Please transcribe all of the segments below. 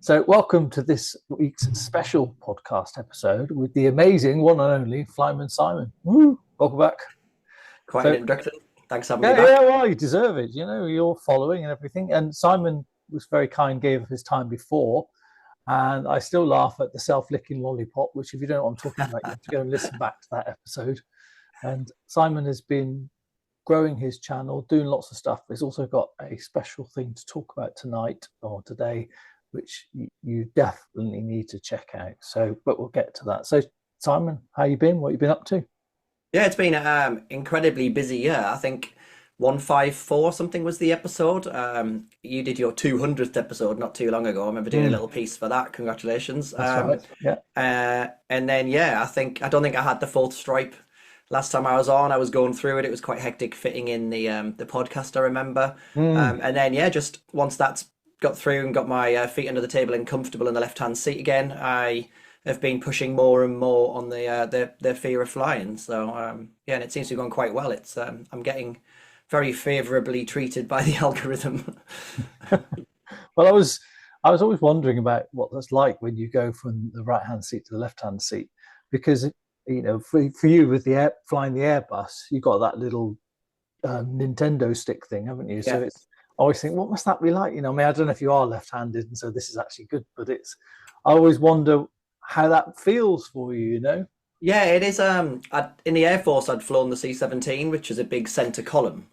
So, welcome to this week's special podcast episode with the amazing one and only Flyman Simon. Woo! Welcome back. Quite an So, introduction. Thanks for having me yeah, back. well, you deserve it. You know, you're following and everything. And Simon was very kind, gave his time before. And I still laugh at the self-licking lollipop, which, if you don't know what I'm talking about, you have to go and listen back to that episode. And Simon has been growing his channel, doing lots of stuff. But he's also got a special thing to talk about tonight or today, which you definitely need to check out. So, but we'll get to that. So, Simon, how you been? What you been up to? Yeah, it's been an incredibly busy year. I think 154 something was the episode. You did your 200th episode not too long ago. I remember doing a Mm, little piece for that. Congratulations. that's right. Yeah. And then yeah, I don't think I had the fourth stripe last time I was on. I was going through it. It was quite hectic fitting in the podcast, I remember. Mm, And then yeah, just once that's got through and got my feet under the table and comfortable in the left-hand seat again, I have been pushing more and more on the fear of flying. So yeah, and it seems to be going quite well. It's I'm getting very favorably treated by the algorithm. well, I was always wondering about what that's like when you go from the right hand seat to the left hand seat, because for you with the flying the Airbus, you got that little Nintendo stick thing, haven't you? So Yeah. it's I always think, what must that be like? I mean, I don't know if you are left-handed, and so this is actually good, but I always wonder how that feels for you. Yeah, it is. In the Air Force, I'd flown the C-17, which is a big center column,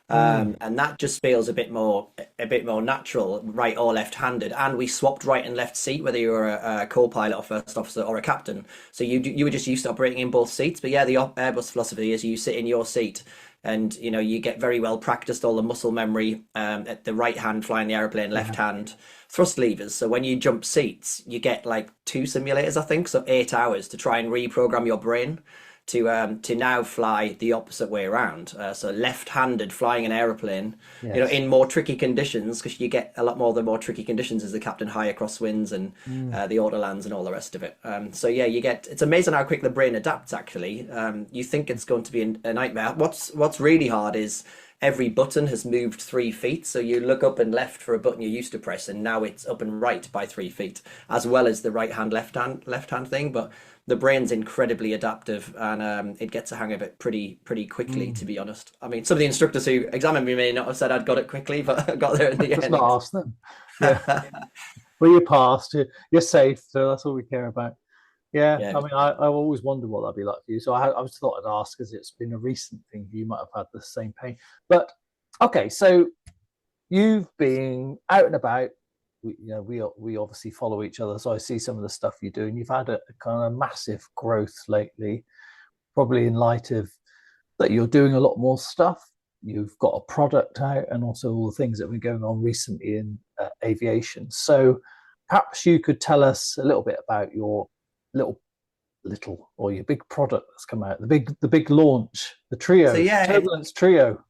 Mm, and that just feels a bit more natural, right or left-handed. And we swapped right and left seat, whether you were a co-pilot or first officer or a captain. So you were just used to operating in both seats. But yeah, the Airbus philosophy is you sit in your seat, and you get very well practiced all the muscle memory at the right hand flying the airplane, left yeah. hand thrust levers. So when you jump seats, you get like two simulators, I think, so 8 hours to try and reprogram your brain to now fly the opposite way around. So left-handed flying an aeroplane, Yes. in more tricky conditions, because you get a lot more of the more tricky conditions as the captain higher crosswinds and Mm, the autolands and all the rest of it. So yeah, it's amazing how quick the brain adapts. Actually, you think it's going to be a nightmare. What's really hard is every button has moved 3 feet. So you look up and left for a button you used to press, and now it's up and right by 3 feet, as well as the right hand, left hand thing. But the brain's incredibly adaptive, and it gets a hang of it pretty quickly, to mm. be honest. I mean, some of the instructors who examined me may not have said I'd got it quickly, but I got there in the Just not end. ask them. Yeah. Well, you passed. You're safe, so that's all we care about. Yeah. Yeah, I mean, I always wondered what that'd be like for you. So I was thought I'd ask because it's been a recent thing. You might have had the same pain, but okay. So you've been out and about. We obviously follow each other, so I see some of the stuff you do, and you've had a kind of massive growth lately, probably in light of that you're doing a lot more stuff. You've got a product out, and also all the things that have been going on recently in aviation. So perhaps you could tell us a little bit about your little or your big product that's come out, the big launch, the so trio, yeah, Turbulence Trio.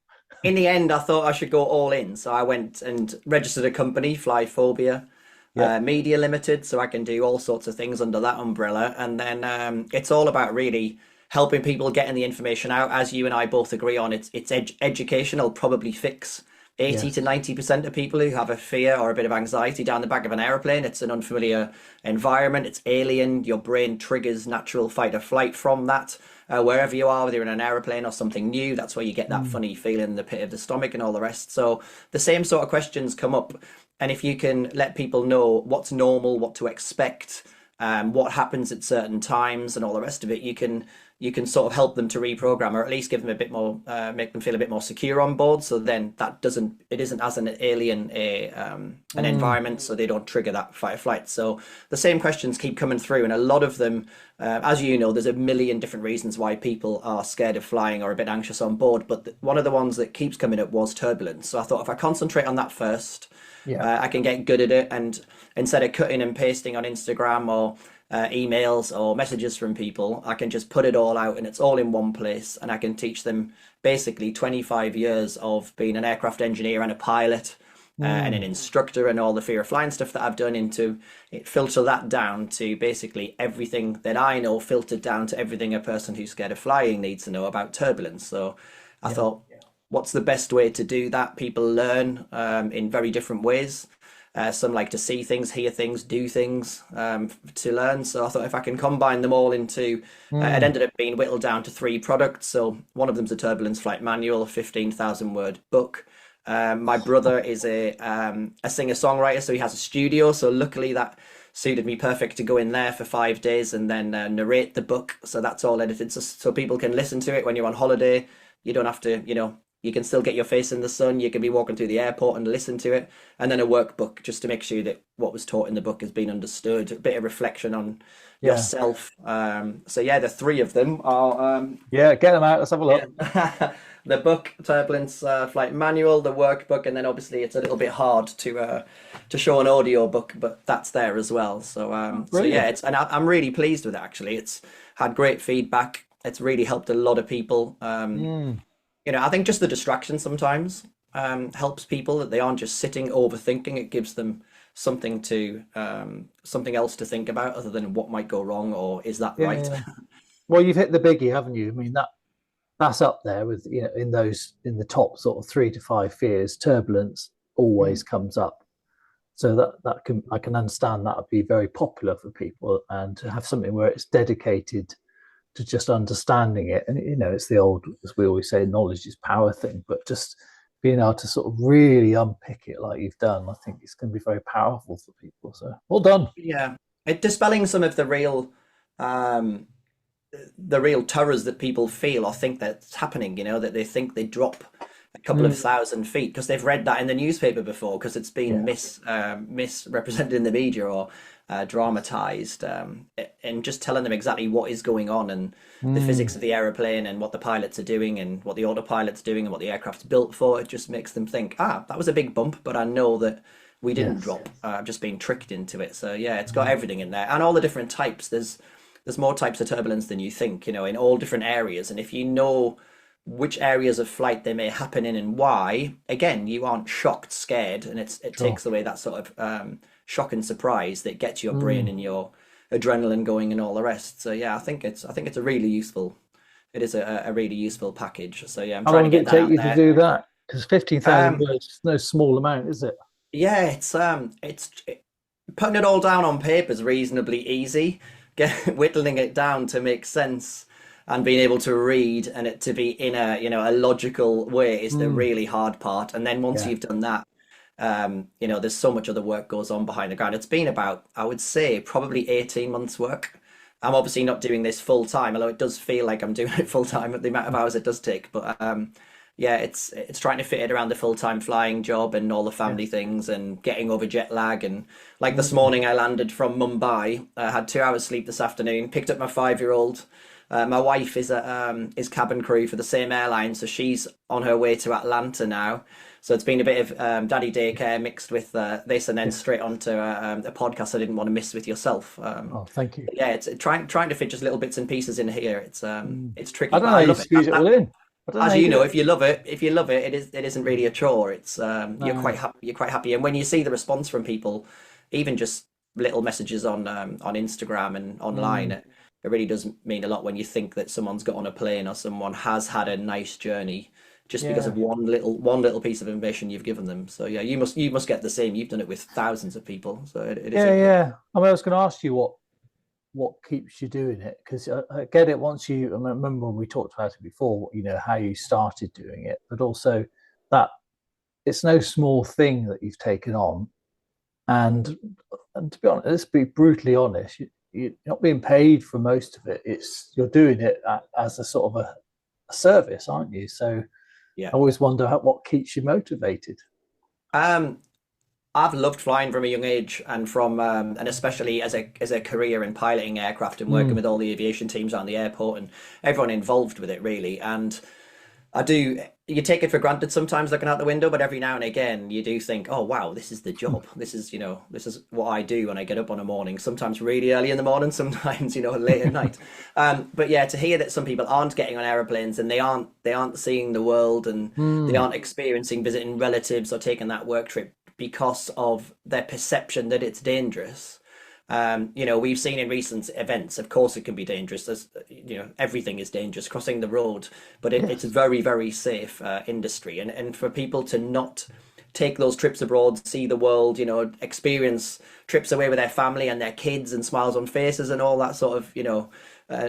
in the end, I thought I should go all in. So I went and registered a company, Fly Phobia Yep. Media Limited, so I can do all sorts of things under that umbrella. And then it's all about really helping people getting the information out. As you and I both agree on, it's educational, probably fix 80 to Yes. 90% of people who have a fear or a bit of anxiety down the back of an airplane. It's an unfamiliar environment, it's alien, your brain triggers natural fight or flight from that. Wherever you are, whether you're in an aeroplane or something new, that's where you get that Mm, funny feeling in the pit of the stomach and all the rest. So the same sort of questions come up. And if you can let people know what's normal, what to expect, what happens at certain times, and all the rest of it, you can sort of help them to reprogram, or at least give them a bit more, make them feel a bit more secure on board. So then it isn't as an alien an mm, environment, so they don't trigger that fight or flight. So the same questions keep coming through, and a lot of them, as you know, there's a million different reasons why people are scared of flying or a bit anxious on board. But one of the ones that keeps coming up was turbulence. So I thought if I concentrate on that first, yeah. I can get good at it, and instead of cutting and pasting on Instagram or emails or messages from people, I can just put it all out and it's all in one place, and I can teach them basically 25 years of being an aircraft engineer and a pilot and an Mm, instructor and all the fear of flying stuff that I've done into it, filter that down to basically everything that I know, filtered down to everything a person who's scared of flying needs to know about turbulence. So I yeah. thought, what's the best way to do that? People learn in very different ways. Some like to see things, hear things, do things to learn. So I thought if I can combine them all into, it Mm. ended up being whittled down to three products. So one of them's a turbulence flight manual, a 15,000 word book. My brother is a singer-songwriter, so he has a studio. So luckily that suited me perfect to go in there for 5 days and then narrate the book. So that's all edited, so people can listen to it when you're on holiday. You don't have to, you can still get your face in the sun. You can be walking through the airport and listen to it. And then a workbook just to make sure that what was taught in the book has been understood. A bit of reflection on Yeah. yourself. So yeah, the three of them are Yeah. Get them out. Let's have a yeah. look. The book, Turbulence Flight Manual, the workbook, and then obviously it's a little bit hard to show an audio book, but that's there as well. So Oh, so yeah, brilliant. I'm really pleased with it actually. It's had great feedback. It's really helped a lot of people. Mm. I think just the distraction sometimes helps people that they aren't just sitting overthinking. It gives them something else to think about other than what might go wrong or is that Yeah, right? yeah. Well, you've hit the biggie, haven't you? I mean, that's up there with, in the top sort of 3 to 5 fears. Turbulence always Mm. comes up. So I can understand that would be very popular for people, and to have something where it's dedicated to just understanding it. And it's the old, as we always say, knowledge is power thing. But just being able to sort of really unpick it like you've done, I think it's going to be very powerful for people. So well done. Yeah, it dispelling some of um, the real terrors that people feel or think that's happening, that they think they drop a couple of Mm. 1,000 feet because they've read that in the newspaper before because it's been Yeah. misrepresented in the media or dramatized, and just telling them exactly what is going on and the physics Mm. of the airplane and what the pilots are doing and what the autopilot's doing and what the aircraft's built for. It just makes them think, that was a big bump, but I know that we didn't Yes. drop. I've just been tricked into it. So yeah, it's got Mm. everything in there and all the different types. There's more types of turbulence than you think, in all different areas. And if you know which areas of flight they may happen in and why, again, you aren't shocked, scared, and it Sure. takes away that sort of shock and surprise that gets your brain Mm. and your adrenaline going and all the rest. So yeah, I think it's a really useful. It is a really useful package. So yeah, I'm How trying long to did get it that take out you to there. do that? Because 15,000 Um, words is no small amount, is it? yeah, putting it all down on paper is reasonably easy. Whittling it down to make sense and being able to read and it to be in a logical way is the Mm. really hard part. And then once Yeah. you've done that, there's so much other work goes on behind the ground. It's been about, I would say, probably 18 months work. I'm obviously not doing this full time, although it does feel like I'm doing it full time at the amount of hours it does take. But yeah, it's trying to fit it around the full time flying job and all the family Yes. things and getting over jet lag. And like this Mm. morning, I landed from Mumbai, had 2 hours sleep this afternoon, picked up my 5-year-old. My wife is cabin crew for the same airline, so she's on her way to Atlanta now. So it's been a bit of daddy daycare mixed with this, and then Yeah. straight onto a podcast I didn't want to miss with yourself. Oh, thank you. Yeah, it's trying to fit just little bits and pieces in here. Mm. It's I tricky, don't but know I how you love it. squeeze it all in. I don't know how As you you do know, it. if you love it, it isn't really a chore. It's you're quite No. happy. You're quite happy, and when you see the response from people, even just little messages on Instagram and online, Mm. it really does mean a lot when you think that someone's got on a plane or someone has had a nice journey just because of Yeah. one little piece of information you've given them. So yeah, you must get the same. You've done it with thousands of people, so it is Yeah, a yeah. I mean, I was going to ask you what keeps you doing it, because I get it. Once I remember when we talked about it before, how you started doing it, but also that it's no small thing that you've taken on. And to be honest, let's be brutally honest, you're not being paid for most of it. It's You're doing it as a sort of a service, aren't you? So yeah. I always wonder what keeps you motivated. Um, I've loved flying from a young age, and especially as a career in piloting aircraft and working Mm. with all the aviation teams around the airport and everyone involved with it really. And I do you take it for granted sometimes looking out the window, but every now and again you do think, oh wow, this is the job. This is what I do when I get up on a morning. Sometimes really early in the morning, sometimes late at night. But yeah, to hear that some people aren't getting on aeroplanes and they aren't seeing the world and they Mm. aren't experiencing visiting relatives or taking that work trip because of their perception that it's dangerous. We've seen in recent events, of course, it can be dangerous. Everything is dangerous crossing the road, but it's a Yes. very, very safe industry. And for people to not take those trips abroad, see the world, experience trips away with their family and their kids and smiles on faces and all that sort of,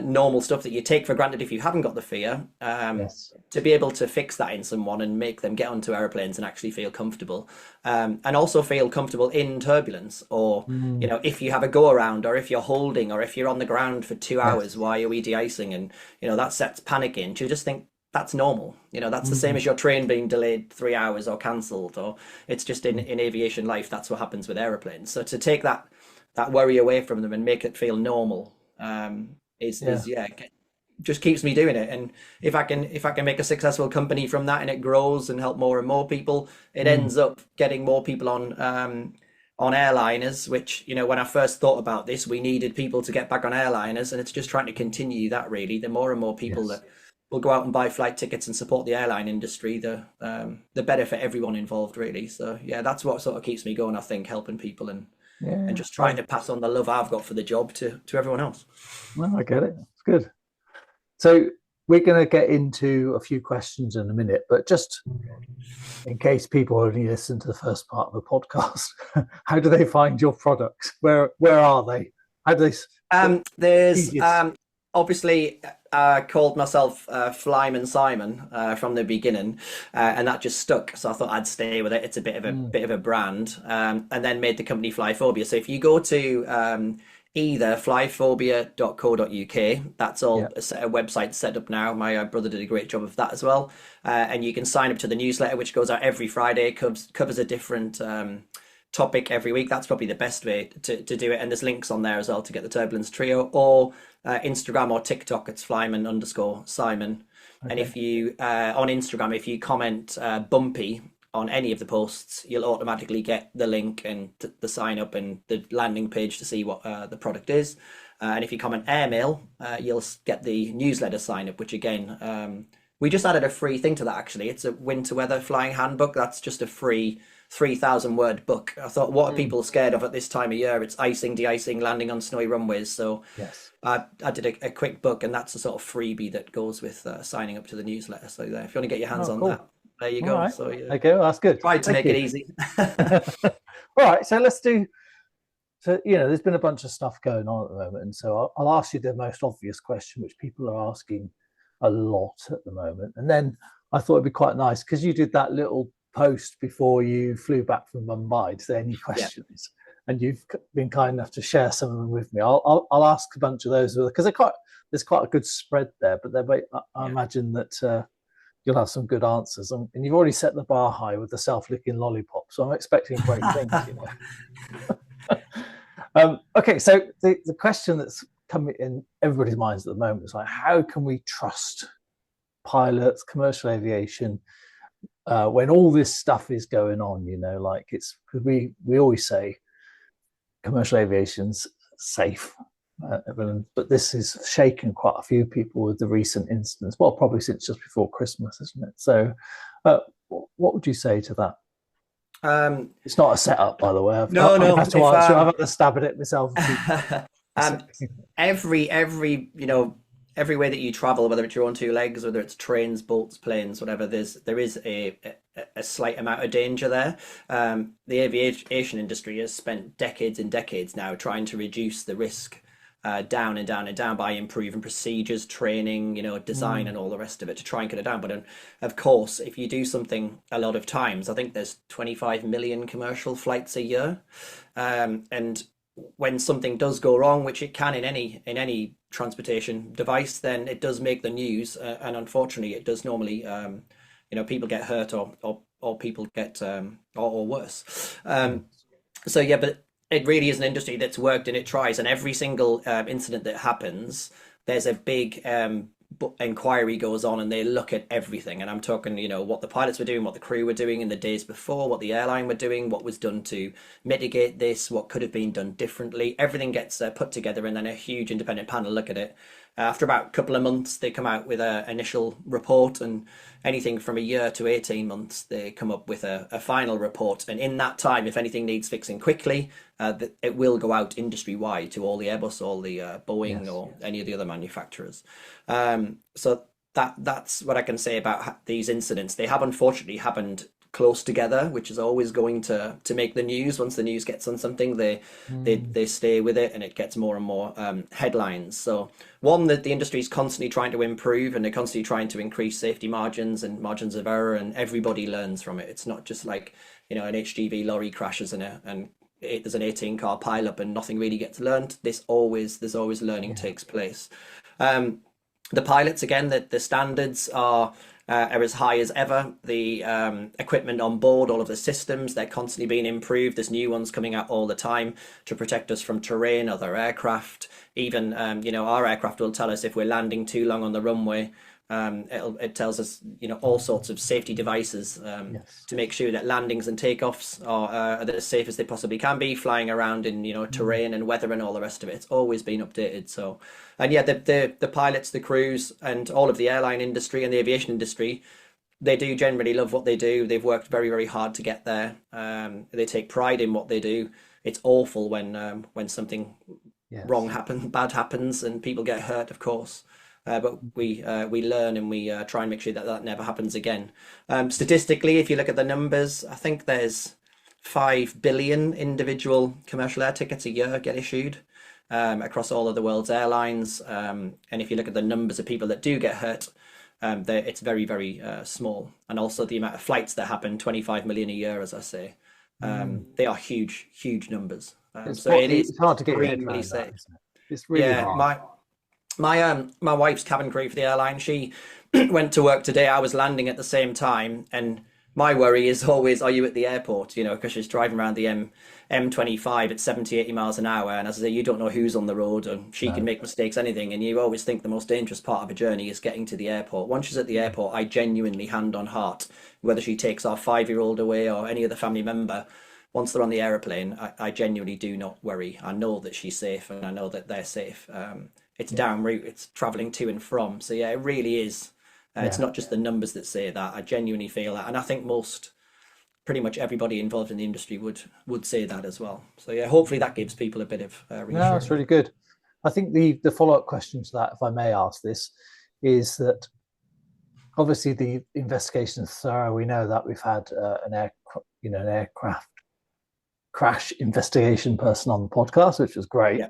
normal stuff that you take for granted if you haven't got the fear, Yes. to be able to fix that in someone and make them get onto aeroplanes and actually feel comfortable, and also feel comfortable in turbulence, or Mm, if you have a go around, or if you're holding, or if you're on the ground for 2 hours, yes. why are we de-icing? And that sets panic in. You just think that's normal. That's the same Mm, as your train being delayed 3 hours or cancelled, or it's just in aviation life. That's what happens with aeroplanes. So to take that worry away from them and make it feel normal, is yeah. yeah, just keeps me doing it. And if I can make a successful company from that, and it grows and help more and more people, it Mm, ends up getting more people on airliners, which, when I first thought about this, we needed people to get back on airliners, and it's just trying to continue that, really. The more and more people yes. that will go out and buy flight tickets and support the airline industry, the better for everyone involved, really. So yeah, that's what sort of keeps me going, I think, helping people, and Yeah. just trying to pass on the love I've got for the job to everyone else. Well, I get it. It's good. So we're going to get into a few questions in a minute, but just in case people only listen to the first part of the podcast, how do they find your products? Where are they? How do they? There's Easiest. obviously, called myself Flyman Simon from the beginning, and that just stuck. So I thought I'd stay with it. It's a Mm, bit of a brand, and then made the company Flyphobia. So if you go to either flyphobia.co.uk, that's all yeah. a website set up now. My brother did a great job of that as well, and you can sign up to the newsletter, which goes out every Friday. Covers a different topic every week. That's probably the best way to do it. And there's links on there as well to get the Turbulence Trio, or Instagram or TikTok. It's Flyman_Simon. And Okay. if you on Instagram, if you comment Bumpy on any of the posts, you'll automatically get the link and the sign up and the landing page to see what the product is. And if you comment airmail, you'll get the newsletter sign up, which again, we just added a free thing to that, actually. It's a winter weather flying handbook. That's just a free 3,000 word book. I thought, what are Mm, people scared of at this time of year? It's icing, de-icing, landing on snowy runways. So yes. I did a quick book, and that's a sort of freebie that goes with signing up to the newsletter. So if you want to get your hands Oh, on that, cool. there you All go. right. So yeah, Okay. Well, that's good. tried to Thank make it you. easy. All right. So let's do. So there's been a bunch of stuff going on at the moment, and so I'll ask you the most obvious question, which people are asking a lot at the moment. And then I thought it'd be quite nice because you did that little post before you flew back from Mumbai to say any Yeah, questions, and you've been kind enough to share some of them with me. I'll ask a bunch of those because there's quite a good spread there, but I yeah. imagine that you'll have some good answers, and you've already set the bar high with the self-licking lollipop, so I'm expecting great things. Okay, so the question that's coming in everybody's minds at the moment is like, how can we trust pilots, commercial aviation, when all this stuff is going on? Like it's because we always say commercial aviation's safe, but this has shaken quite a few people with the recent incidents. Well, probably since just before Christmas, isn't it? So, what would you say to that? Um, It's not a setup, by the way. no, I'm going to no. have to If answer. I've had a stab at it myself a few um, times. every way that you travel, whether it's your own two legs, whether it's trains, boats, planes, whatever, there is a slight amount of danger there. The aviation industry has spent decades and decades now trying to reduce the risk, down and down and down, by improving procedures, training, design, Mm, and all the rest of it to try and cut it down. But of course, if you do something a lot of times, I think there's 25 million commercial flights a year, and when something does go wrong, which it can in any transportation device, then it does make the news, and unfortunately, it does normally. People get hurt, or people get or worse. yes. So yeah, but it really is an industry that's worked and it tries, and every single incident that happens, there's a big inquiry goes on, and they look at everything. And I'm talking, what the pilots were doing, what the crew were doing in the days before, what the airline were doing, what was done to mitigate this, what could have been done differently. Everything gets put together, and then a huge independent panel look at it. After about a couple of months, they come out with an initial report, and anything from a year to 18 months, they come up with a final report. And in that time, if anything needs fixing quickly, it will go out industry wide to all the Airbus, all the Boeing, Yes. or any of the other manufacturers. So that's what I can say about these incidents. They have unfortunately happened close together, which is always going to make the news. Once the news gets on something, they stay with it, and it gets more and more headlines. So one, that the industry is constantly trying to improve, and they're constantly trying to increase safety margins and margins of error, and everybody learns from it. It's not just like, an HGV lorry crashes there's an 18-car pileup and nothing really gets learned. There's always learning takes place. The pilots, again, the standards are as high as ever. The equipment on board, all of the systems, they're constantly being improved. There's new ones coming out all the time to protect us from terrain, other aircraft. Even, our aircraft will tell us if we're landing too long on the runway. It tells us, all sorts of safety devices to make sure that landings and takeoffs are as safe as they possibly can be, flying around in, terrain and weather and all the rest of it. It's always been updated. So, and yeah, the pilots, the crews, and all of the airline industry and the aviation industry, they do generally love what they do. They've worked very, very hard to get there. They take pride in what they do. It's awful when something bad happens, and people get hurt, of course. But we learn, and we try and make sure that never happens again. Statistically, if you look at the numbers, I think there's 5 billion individual commercial air tickets a year get issued across all of the world's airlines. And if you look at the numbers of people that do get hurt, it's very, very small. And also the amount of flights that happen, 25 million a year, as I say. They are huge, huge numbers. It's hard to get your head around that, isn't it? It's really hard. My wife's cabin crew for the airline, she went to work today. I was landing at the same time, and my worry is always, are you at the airport? Because she's driving around the M25 at 70, 80 miles an hour, and as I say, you don't know who's on the road, and she can make mistakes, anything, and you always think the most dangerous part of a journey is getting to the airport. Once she's at the airport, I genuinely, hand on heart, whether she takes our 5-year-old away or any other family member, once they're on the aeroplane, I genuinely do not worry. I know that she's safe, and I know that they're safe. It's down route, it's traveling to and from. So yeah, it really is. It's not just the numbers that say that. I genuinely feel that, and I think pretty much everybody involved in the industry would say that as well. So yeah, hopefully that gives people a bit of reassurance. No, that's really good. I think the follow-up question to that, if I may ask this, is that obviously the investigation is thorough. We know that we've had an aircraft crash investigation person on the podcast, which was great. Yeah.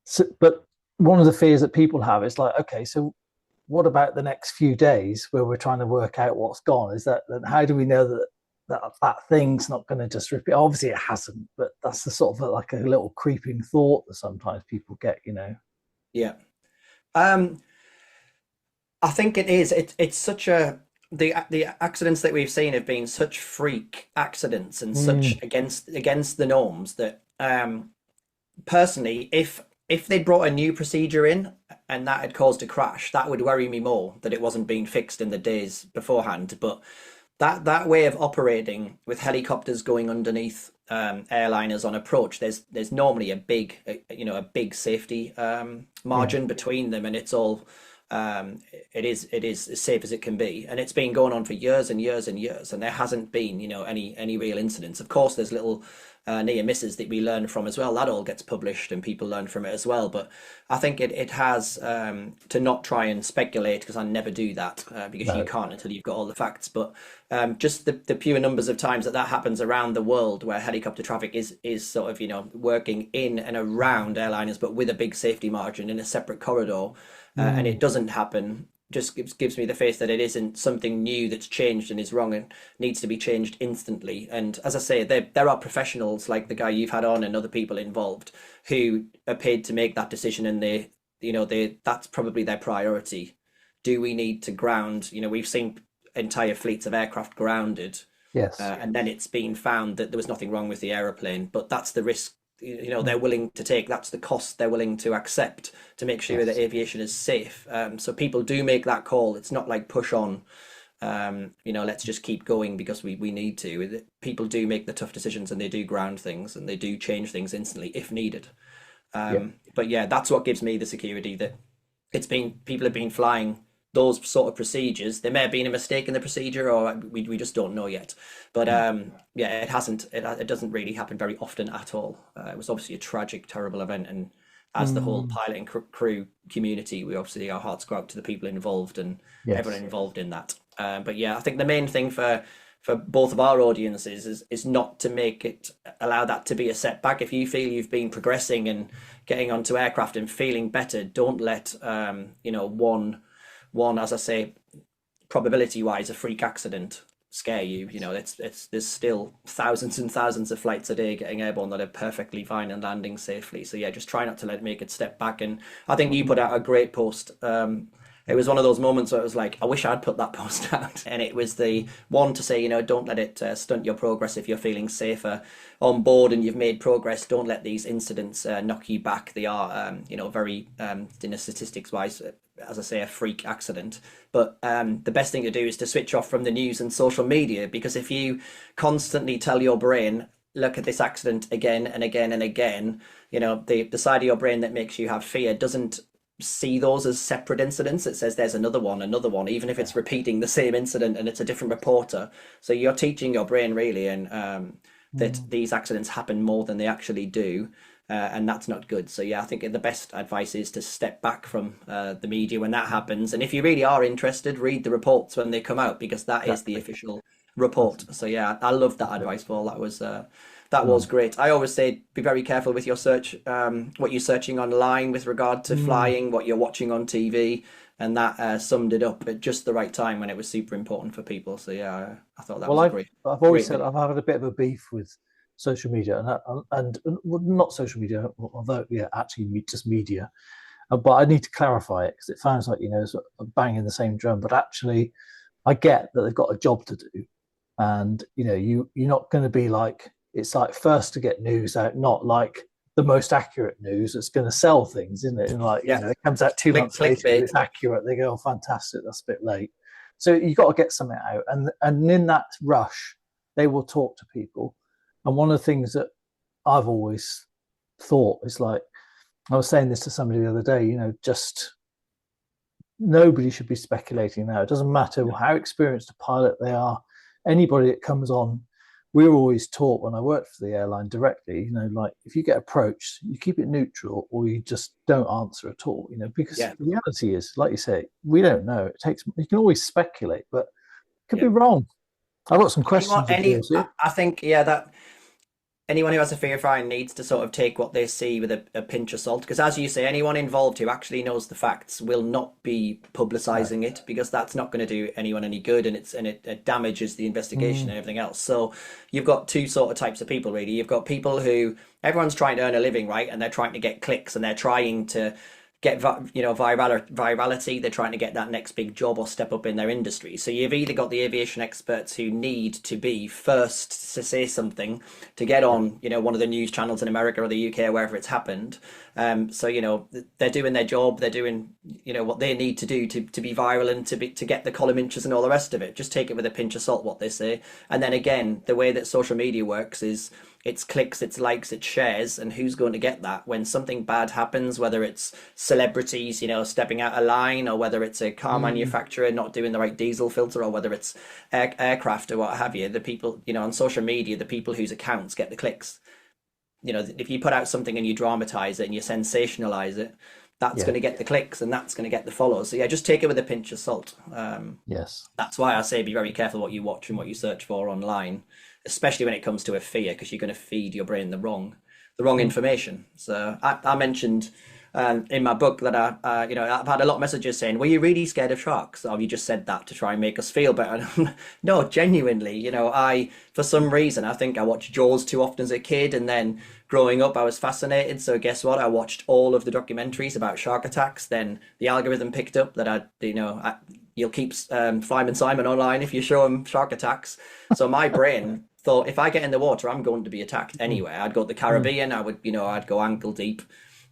So, but one of the fears that people have is like, okay, so what about the next few days where we're trying to work out what's gone? Is that how do we know that thing's not going to just repeat? Obviously, it hasn't, but that's the sort of like a little creeping thought that sometimes people get, Yeah. I think it is. It's such the accidents that we've seen have been such freak accidents and such against the norms that personally, if they'd brought a new procedure in and that had caused a crash, that would worry me more, that it wasn't being fixed in the days beforehand. But that way of operating with helicopters going underneath airliners on approach, there's normally a big safety margin between them, and it's all it is as safe as it can be, and it's been going on for years and years and years, and there hasn't been any real incidents. Of course, there's little near misses that we learn from as well. That all gets published and people learn from it as well. But I think it has to not try and speculate, because I never do that because you can't until you've got all the facts. But just the pure numbers of times that happens around the world where helicopter traffic is sort of working in and around airliners, but with a big safety margin in a separate corridor, and it doesn't happen, just gives me the faith that it isn't something new that's changed and is wrong and needs to be changed instantly. And as I say, there are professionals like the guy you've had on and other people involved who are paid to make that decision, and that's probably their priority. Do we need to ground? We've seen entire fleets of aircraft grounded, yes, and then it's been found that there was nothing wrong with the aeroplane, but that's the risk they're willing to take. That's the cost they're willing to accept to make sure that aviation is safe. So people do make that call. It's not like push on, let's just keep going because we need to. People do make the tough decisions, and they do ground things, and they do change things instantly if needed. But yeah, that's what gives me the security that people have been flying those sort of procedures. There may have been a mistake in the procedure, or we just don't know yet. But it hasn't. It doesn't really happen very often at all. It was obviously a tragic, terrible event, and as the whole pilot and crew community, we obviously, our hearts go out to the people involved and everyone involved in that. But yeah, I think the main thing for for both of our audiences is not to make it allow that to be a setback. If you feel you've been progressing and getting onto aircraft and feeling better, don't let one, as I say, probability wise, a freak accident scare you. It's there's still thousands and thousands of flights a day getting airborne that are perfectly fine and landing safely. So yeah, just try not to let it make it step back. And I think you put out a great post. It was one of those moments where it was like, I wish I'd put that post out. And it was the one to say, don't let it stunt your progress if you're feeling safer on board and you've made progress. Don't let these incidents knock you back. They are, very, statistics wise, as I say, a freak accident. But the best thing to do is to switch off from the news and social media, because if you constantly tell your brain, look at this accident again and again and again, the side of your brain that makes you have fear doesn't see those as separate incidents. It says there's another one, even if it's repeating the same incident and it's a different reporter. So you're teaching your brain really, and that these accidents happen more than they actually do. And that's not good. So yeah, I think the best advice is to step back from the media when that happens. And if you really are interested, read the reports when they come out, because that is the official report. So yeah, I love that advice, Paul. That was great. I always say be very careful with your search, what you're searching online with regard to flying, what you're watching on TV, and that summed it up at just the right time when it was super important for people. So yeah, I thought that was great. I've always said I've had a bit of a beef with social media and well, not social media, although actually just media. But I need to clarify it because it sounds like sort of banging the same drum. But actually, I get that they've got a job to do, and you're not going to be like, it's like first to get news out, not like the most accurate news that's going to sell things, isn't it? And like, it comes out 2 months later, it's accurate. They go, oh, fantastic, that's a bit late. So you've got to get something out. And in that rush, they will talk to people. And one of the things that I've always thought is like, I was saying this to somebody the other day, just nobody should be speculating now. It doesn't matter how experienced a pilot they are. Anybody that comes on, we were always taught when I worked for the airline directly, like if you get approached, you keep it neutral or you just don't answer at all, because the reality is, like you say, we don't know. You can always speculate, but it could be wrong. I've got some questions. I think, that anyone who has a fear of flying needs to sort of take what they see with a pinch of salt, because as you say, anyone involved who actually knows the facts will not be publicizing it, because that's not going to do anyone any good, and it damages the investigation and everything else. So you've got two sort of types of people really. You've got people who, everyone's trying to earn a living, right, and they're trying to get clicks and they're trying to get virality. They're trying to get that next big job or step up in their industry. So you've either got the aviation experts who need to be first to say something, to get on one of the news channels in America or the UK or wherever it's happened. So they're doing their job, they're doing what they need to do to be viral and to get the column inches and all the rest of it. Just take it with a pinch of salt what they say. And then again, the way that social media works is it's clicks, it's likes, it's shares, and who's going to get that when something bad happens, whether it's celebrities, stepping out of line, or whether it's a car manufacturer not doing the right diesel filter, or whether it's aircraft or what have you. The people, on social media, the people whose accounts get the clicks. If you put out something and you dramatize it and you sensationalize it, that's going to get the clicks and that's going to get the follows. So yeah, just take it with a pinch of salt. Yes. That's why I say be very careful what you watch and what you search for online, especially when it comes to a fear, because you're going to feed your brain the wrong information. So I mentioned in my book that I've had a lot of messages saying, were you really scared of sharks? Or have you just said that to try and make us feel better? No, genuinely, for some reason, I think I watched Jaws too often as a kid, and then growing up, I was fascinated. So guess what? I watched all of the documentaries about shark attacks. Then the algorithm picked up that you'll keep Flyman Simon online if you show him shark attacks. So my brain thought, if I get in the water, I'm going to be attacked anyway. I'd go to the Caribbean. I'd go ankle deep.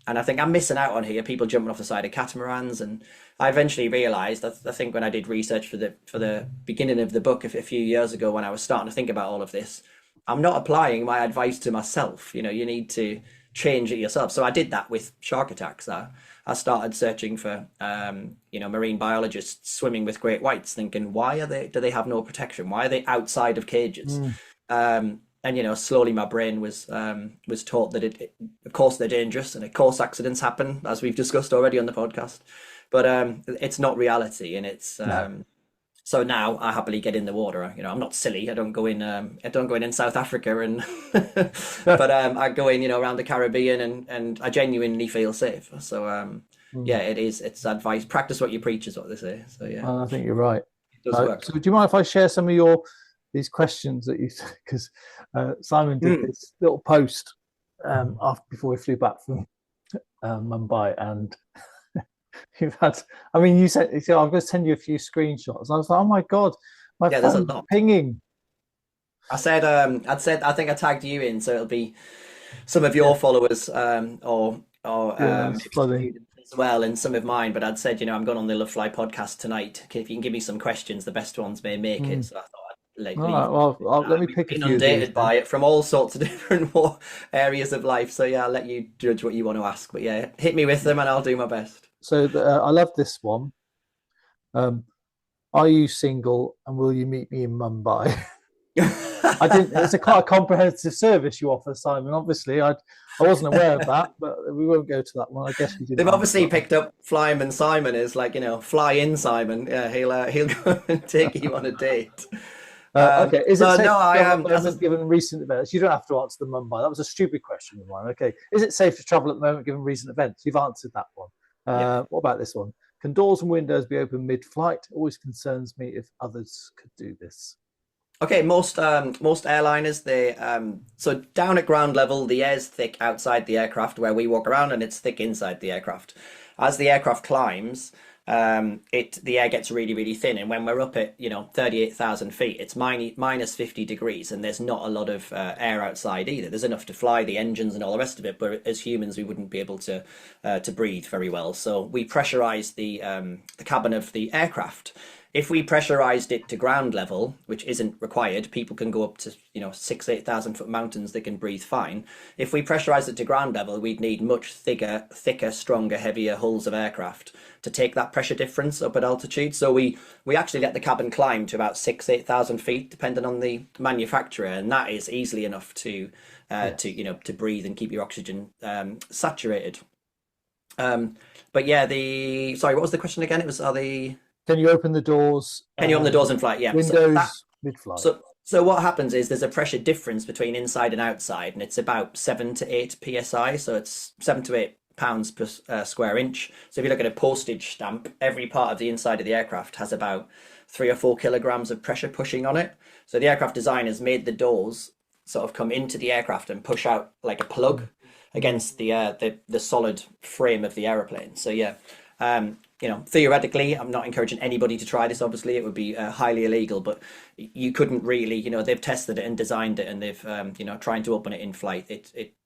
And I think I'm missing out on here, people jumping off the side of catamarans. And I eventually realised, I think when I did research for the beginning of the book a few years ago, when I was starting to think about all of this, I'm not applying my advice to myself. You need to change it yourself. So I did that with shark attacks. I started searching for, marine biologists swimming with great whites, thinking, do they have no protection? Why are they outside of cages? And slowly my brain was taught that of course they're dangerous, and of course accidents happen, as we've discussed already on the podcast, but it's not reality, and it's So now I happily get in the water. You know, I'm not silly. I don't go in. I don't go in South Africa, and but I go in. You know, around the Caribbean, and I genuinely feel safe. So yeah, Mm. it is. It's advice. Practice what you preach is what they say. So yeah, I think you're right. it does work. So, do you mind if I share some of your these questions that you because Simon did Mm. this little post after before we flew back from Mumbai, and you've had. I mean, you said I'm going to send you a few screenshots. I was like, oh my god, my Yeah, there's a phone's lot. pinging. I think I tagged you in, so it'll be some of Yeah, your followers, or yeah, that's maybe funny. students as well, and some of mine. But I'd said, you know, I'm going on the Lovefly podcast tonight. If you can give me some questions, the best ones may make it. Mm. So I thought I'd like All leave. right, well, let me We've pick a been few of these inundated then. by it from all sorts of different areas of life. So yeah, I'll let you judge what you want to ask. But yeah, hit me with them, and I'll do my best. So I love this one. Um, are you single and will you meet me in Mumbai? I didn't. It's a quite a comprehensive service you offer, Simon. Obviously, I wasn't aware of that, but we won't go to that one. I guess you didn't They've answer obviously that one. picked up Flyman Simon as like, you know, fly in Simon. Yeah, he'll go and take you on a date. Okay, is it So safe no, to I travel at am the moment given recent events? You don't have to answer the Mumbai. That was a stupid question of mine. Okay, is it safe to travel at the moment given recent events? You've answered that one. yeah. What about this one? Can doors and windows be open mid-flight? Always concerns me if others could do this. Okay, most airliners they so down at ground level the air's thick outside the aircraft where we walk around and it's thick inside the aircraft. As the aircraft climbs, it the air gets really thin, and when we're up at 38,000 feet, it's minus 50 degrees, and there's not a lot of air outside either. There's enough to fly the engines and all the rest of it, but as humans we wouldn't be able to breathe very well. So we pressurize the cabin of the aircraft. If we pressurized it to ground level, which isn't required, people can go up to 8,000 foot mountains. They can breathe fine. If we pressurized it to ground level, we'd need much thicker, stronger, heavier hulls of aircraft to take that pressure difference up at altitude. So we actually let the cabin climb to about 8,000 feet, depending on the manufacturer, and that is easily enough to Yeah. to breathe and keep your oxygen saturated. But yeah, the sorry, what was the question again? It was are the Can you open the doors, can you open the doors in flight? Yeah. So that windows mid-flight? so what happens is there's a pressure difference between inside and outside, and it's about 7 to 8 psi. So it's 7 to 8 pounds per square inch. So if you look at a postage stamp, every part of the inside of the aircraft has about 3 or 4 kilograms of pressure pushing on it. So the aircraft designers made the doors sort of come into the aircraft and push out like a plug Mm. Mm. against the solid frame of the aeroplane. So yeah, theoretically, I'm not encouraging anybody to try this. Obviously, it would be highly illegal, but you couldn't really, they've tested it and designed it, and they've, trying to open it in flight,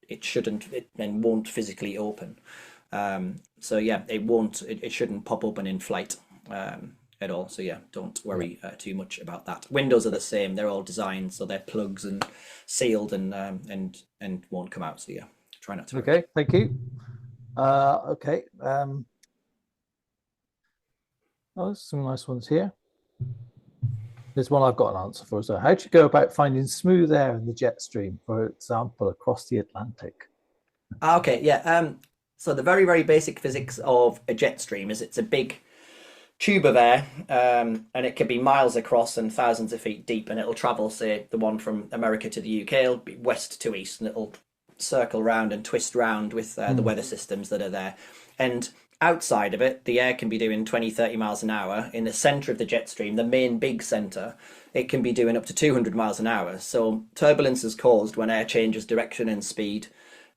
it shouldn't, it then won't physically open. So yeah, it shouldn't pop open in flight at all. So yeah, don't Yeah. worry too much about that. Windows are the same; they're all designed so they're plugs and sealed and won't come out. So yeah, try not to worry. Okay. Thank you. Okay. Oh, there's some nice ones here. There's one I've got an answer for. So, how do you go about finding smooth air in the jet stream, for example, across the Atlantic? Okay, yeah. So the very basic physics of a jet stream is it's a big tube of air, and it can be miles across and thousands of feet deep, and it'll travel, say, the one from America to the UK, it'll be west to east, and it'll circle round and twist round with the Mm. weather systems that are there. And outside of it, the air can be doing 20, 30 miles an hour. In the centre of the jet stream, the main big centre, it can be doing up to 200 miles an hour. So turbulence is caused when air changes direction and speed.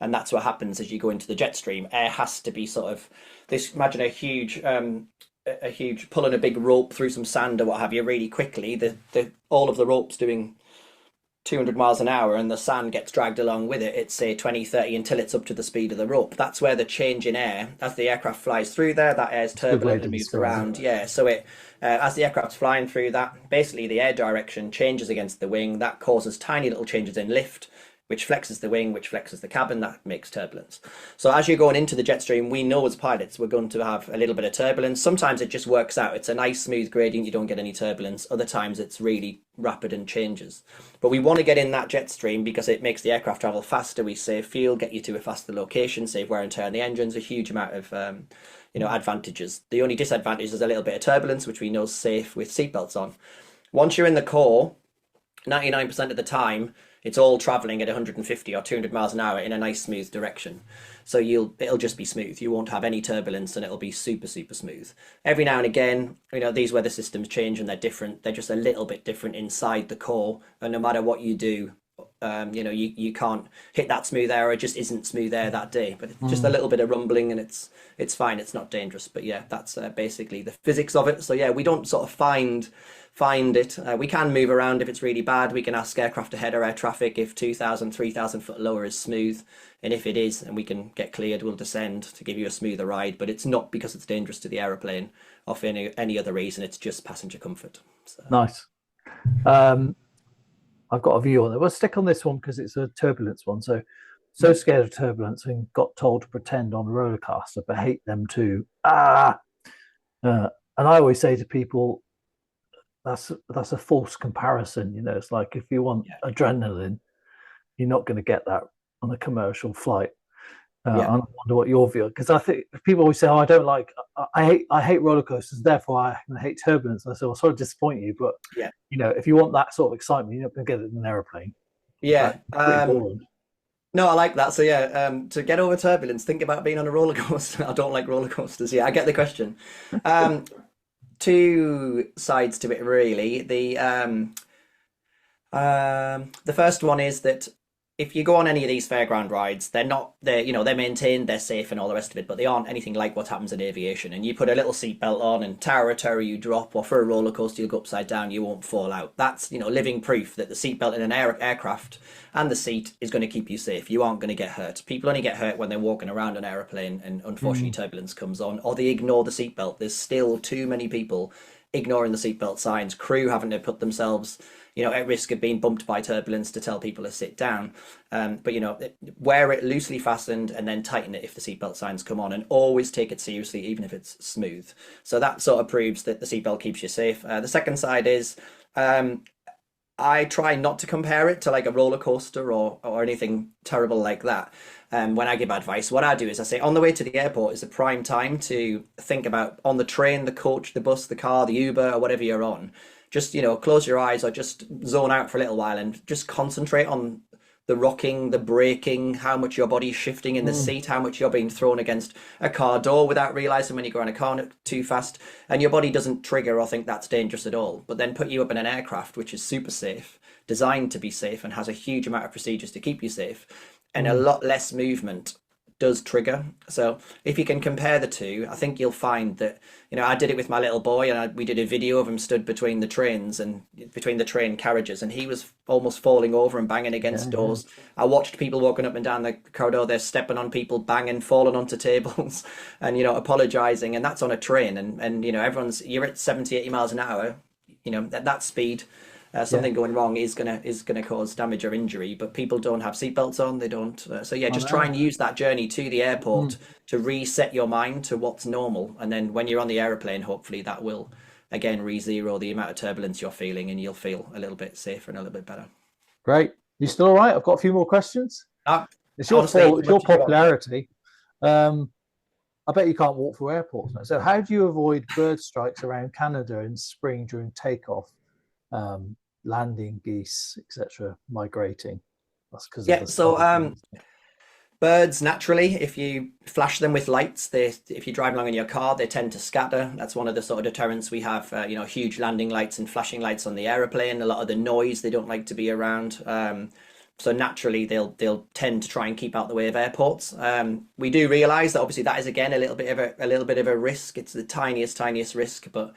And that's what happens as you go into the jet stream. Air has to be sort of this. Imagine a huge pulling a big rope through some sand or what have you really quickly. The all of the ropes doing 200 miles an hour and the sand gets dragged along with it. It's say 20, 30 until it's up to the speed of the rope. That's where the change in air, as the aircraft flies through there, that air is It's a good way turbulent to and moves describe it. around. Yeah, so as the aircraft's flying through that, basically the air direction changes against the wing. That causes tiny little changes in lift. which flexes the wing, which flexes the cabin, that makes turbulence. So as you're going into the jet stream, we know as pilots we're going to have a little bit of turbulence. Sometimes it just works out. It's a nice smooth gradient, you don't get any turbulence. Other times it's really rapid and changes. But we want to get in that jet stream because it makes the aircraft travel faster. We save fuel, get you to a faster location, save wear and tear on the engines, a huge amount of advantages. The only disadvantage is a little bit of turbulence, which we know is safe with seatbelts on. Once you're in the core, 99% of the time, it's all traveling at 150 or 200 miles an hour in a nice smooth direction. So it'll just be smooth. You won't have any turbulence and it'll be super, super smooth. Every now and again, these weather systems change and they're different. They're just a little bit different inside the core. And no matter what you do, you can't hit that smooth air. It just isn't smooth air that day. But it's just a little bit of rumbling and it's fine. It's not dangerous. But yeah, that's basically the physics of it. So yeah, we don't sort of find it. We can move around if it's really bad. We can ask aircraft ahead or air traffic if 2,000, 3,000 foot lower is smooth. And if it is, and we can get cleared, we'll descend to give you a smoother ride. But it's not because it's dangerous to the aeroplane or for any other reason. It's just passenger comfort. So. Nice. I've got a view on it. We'll stick on this one because it's a turbulence one. So scared of turbulence and got told to pretend on a roller coaster, but hate them too. And I always say to people, that's a false comparison. It's like if you want adrenaline, you're not going to get that on a commercial flight. I wonder what your view, because I think people always say, "Oh, I hate roller coasters, therefore I hate turbulence." I say, "Well, sorry to disappoint you, but if you want that sort of excitement, you're not going to get it in an airplane." Yeah. No, I like that. So yeah, to get over turbulence, think about being on a roller coaster. I don't like roller coasters. Yeah, I get the question. Two sides to it, really. The first one is that if you go on any of these fairground rides, they're maintained, they're safe and all the rest of it, but they aren't anything like what happens in aviation. And you put a little seatbelt on and tower to tower you drop, or for a roller coaster you'll go upside down, you won't fall out. That's, living proof that the seatbelt in an aircraft and the seat is going to keep you safe. You aren't going to get hurt. People only get hurt when they're walking around an aeroplane and unfortunately turbulence comes on, or they ignore the seatbelt. There's still too many people ignoring the seatbelt signs, crew having to put themselves at risk of being bumped by turbulence to tell people to sit down. But wear it loosely fastened and then tighten it if the seatbelt signs come on, and always take it seriously, even if it's smooth. So that sort of proves that the seatbelt keeps you safe. The second side is I try not to compare it to like a roller coaster or anything terrible like that. When I give advice, what I do is I say on the way to the airport is a prime time to think about on the train, the coach, the bus, the car, the Uber, or whatever you're on. Just, close your eyes or just zone out for a little while and just concentrate on the rocking, the braking, how much your body's shifting in the seat, how much you're being thrown against a car door without realizing when you go on a car too fast. And your body doesn't trigger or think that's dangerous at all. But then put you up in an aircraft, which is super safe, designed to be safe and has a huge amount of procedures to keep you safe, and a lot less movement does trigger. So if you can compare the two, I think you'll find that, I did it with my little boy and we did a video of him stood between the trains and between the train carriages, and he was almost falling over and banging against doors. I watched people walking up and down the corridor, they're stepping on people, banging, falling onto tables and, apologizing. And that's on a train. And you're at 70, 80 miles an hour, at that speed. Something going wrong is gonna cause damage or injury, but people don't have seatbelts on. They don't. Just try and use that journey to the airport to reset your mind to what's normal, and then when you're on the aeroplane, hopefully that will again re-zero the amount of turbulence you're feeling, and you'll feel a little bit safer and a little bit better. Great. You still all right? I've got a few more questions. It's your popularity. I bet you can't walk through airports now. So how do you avoid bird strikes around Canada in spring during takeoff? Landing, geese, etc., migrating. That's because birds naturally, if you flash them with lights, if you drive along in your car, they tend to scatter. That's one of the sort of deterrents we have. Huge landing lights and flashing lights on the aeroplane. A lot of the noise, they don't like to be around. So naturally, they'll tend to try and keep out the way of airports. We do realise that obviously that is again a little bit of a risk. It's the tiniest risk, but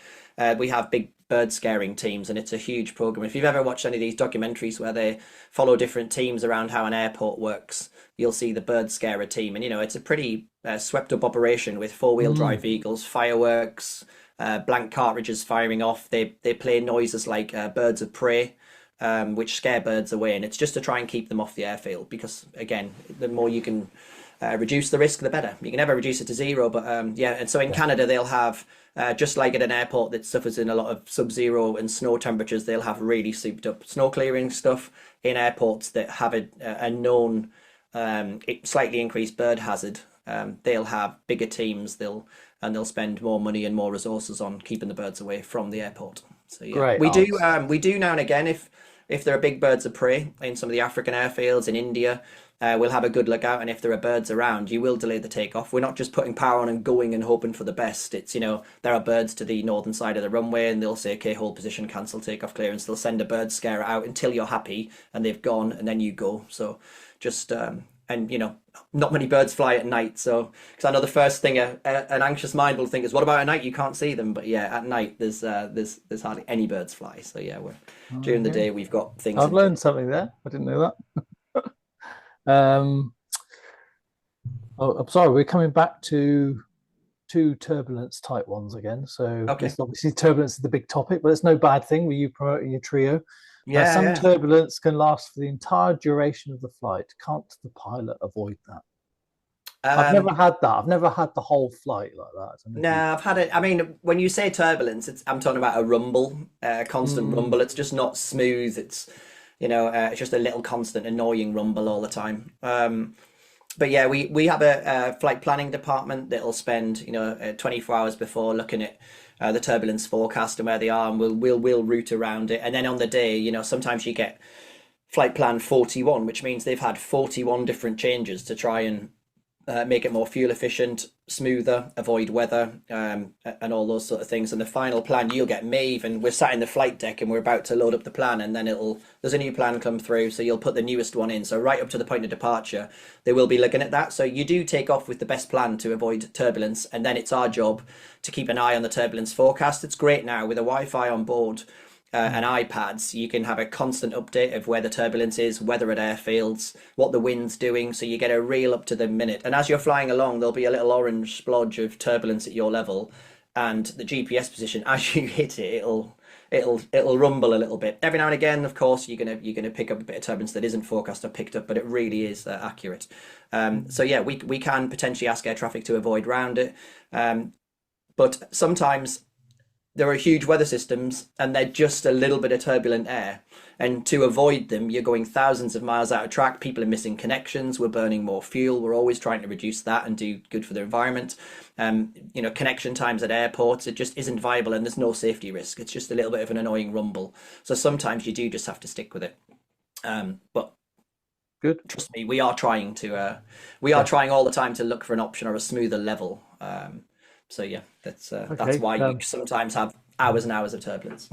we have big bird scaring teams, and it's a huge program. If you've ever watched any of these documentaries where they follow different teams around how an airport works, you'll see the bird scarer team, and it's a pretty swept up operation with four-wheel drive vehicles, fireworks, blank cartridges firing off. They play noises like birds of prey. which scare birds away, and it's just to try and keep them off the airfield because, again, the more you can reduce the risk, the better. You can never reduce it to zero, but yeah. And so in Canada, they'll have, just like at an airport that suffers in a lot of sub-zero and snow temperatures, they'll have really souped up snow clearing stuff in airports that have a known slightly increased bird hazard. They'll have bigger teams. They'll spend more money and more resources on keeping the birds away from the airport. So yeah, Great we do now and again if there are big birds of prey in some of the African airfields in India. We'll have a good look out, and if there are birds around, you will delay the takeoff. We're not just putting power on and going and hoping for the best. It's, there are birds to the northern side of the runway, and they'll say, okay, hold position, cancel takeoff clearance. They'll send a bird scarer out until you're happy, and they've gone, and then you go. So just, not many birds fly at night. So, because I know the first thing an anxious mind will think is, what about at night? You can't see them. But yeah, at night, there's hardly any birds fly. So yeah, during the day, we've got things. I've learned something there. I didn't know that. I'm sorry, we're coming back to two turbulence type ones again. So obviously turbulence is the big topic, but it's no bad thing with you promoting your trio. Some turbulence can last for the entire duration of the flight. Can't the pilot avoid that? I've never had that. I've never had the whole flight like that. No, I've had it. I mean, when you say turbulence, I'm talking about a rumble, constant rumble. It's just not smooth. It's it's just a little constant annoying rumble all the time. But yeah, we have a flight planning department that'll spend 24 hours before looking at the turbulence forecast and where they are, and we'll route around it. And then on the day, sometimes you get flight plan 41, which means they've had 41 different changes to try and make it more fuel efficient, smoother, avoid weather, and all those sort of things. And the final plan you'll get may even, we're sat in the flight deck and we're about to load up the plan, and then there's a new plan come through, so you'll put the newest one in. So right up to the point of departure, they will be looking at that. So you do take off with the best plan to avoid turbulence, and then it's our job to keep an eye on the turbulence forecast. It's great now with a Wi-Fi on board. And iPads, you can have a constant update of where the turbulence is, weather at airfields, what the wind's doing, so you get a real up to the minute. And as you're flying along, there'll be a little orange splodge of turbulence at your level, and the GPS position, as you hit it, it'll rumble a little bit. Every now and again, of course, you're gonna pick up a bit of turbulence that isn't forecast or picked up, but it really is accurate. So yeah, we can potentially ask air traffic to avoid round it, but sometimes there are huge weather systems and they're just a little bit of turbulent air. And to avoid them, you're going thousands of miles out of track. People are missing connections. We're burning more fuel. We're always trying to reduce that and do good for the environment. Connection times at airports, it just isn't viable, and there's no safety risk. It's just a little bit of an annoying rumble. So sometimes you do just have to stick with it. But good. Trust me, we are trying trying all the time to look for an option or a smoother level. So yeah, that's why you sometimes have hours and hours of turbulence.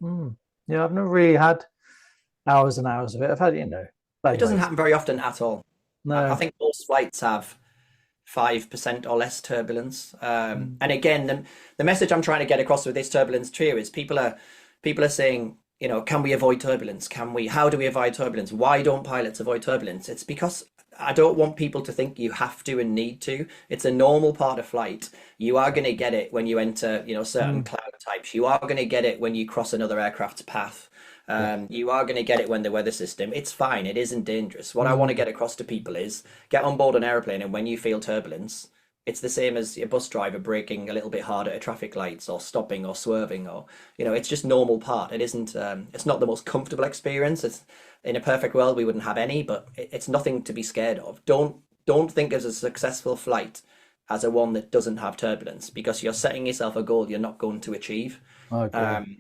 Yeah, I've never really had hours and hours of it. I've had, it doesn't happen very often at all. No, I think most flights have 5% or less turbulence. And again, the message I'm trying to get across with this turbulence trio is people are saying, can we avoid turbulence? How do we avoid turbulence? Why don't pilots avoid turbulence? It's because I don't want people to think you have to and need to. It's a normal part of flight. You are going to get it when you enter, certain cloud types. You are going to get it when you cross another aircraft's path. You are going to get it when the weather system. It's fine. It isn't dangerous. What I want to get across to people is get on board an airplane, and when you feel turbulence, it's the same as a bus driver braking a little bit harder at traffic lights or stopping or swerving, or it's just normal part. It isn't. It's not the most comfortable experience. It's, in a perfect world we wouldn't have any, but it's nothing to be scared of. Don't think of a successful flight as a one that doesn't have turbulence, because you're setting yourself a goal you're not going to achieve. Okay.